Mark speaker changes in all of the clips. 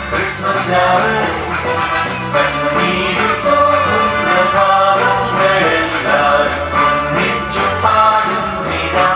Speaker 1: Christmas now, കണ്ണീരു പോകുന്ന ഭാവങ്ങളെല്ലാരും ഒന്നിച്ചു പാടുന്നിതാ.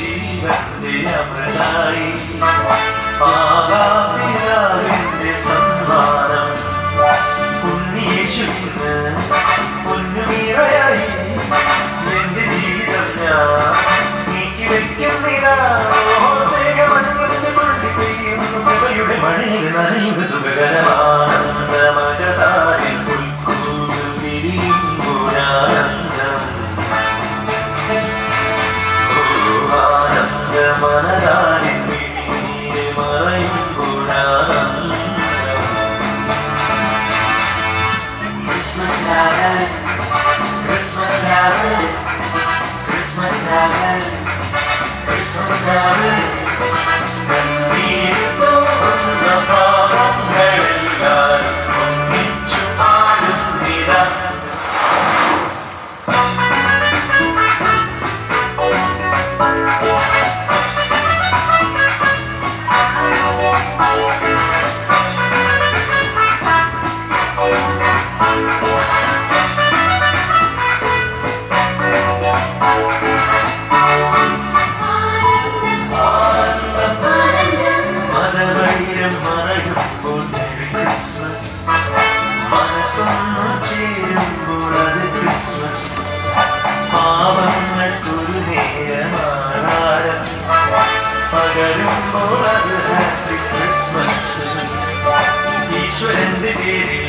Speaker 1: ജീവന്റെ അമൃതായി പിതാവിന്റെ സമ്മാനം ഉണ്ണിയേശുവിന് പൊന്നുമീറയായി എന്റെ ജീവിതം ഞാൻ നീക്കി വയ്ക്കുന്നിതാ. കൊള്ളി പെയ്യുന്നു കൃപയുടെ മഴയിൽ നനയുക സുഖകരമാനന്ദമകതാരിൽ പുൽക്കൂട് വിരിയുമ്പോഴാനന്ദം മനതാരിൽ വിഴിനീരെ മറയുമ്പോഴാനന്ദം. ക്രിസ്മസ് നാളിൽ ക്രിസ്മസ് നാളിൽ ക്രിസ്മസ് നാളിൽ ക്രിസ്മസ് നാളിൽ കണ്ണീര് പോകുന്ന പാവങ്ങളെല്ലാരും ഒന്നിച്ചു പാടുന്നിതാ. മതവൈരം മറയുമ്പോൾ ക്രിസ്മസ്, മനസ്സൊന്നു ചേരുമ്പോൾ അത് ക്രിസ്മസ്. പാവങ്ങൾക്കൊരു നേരമാഹാരം പകരുമ്പോൾ അത് ഹാപ്പി ക്രിസ്മസ്. ഈശ്വരന്റെ പേരിൽ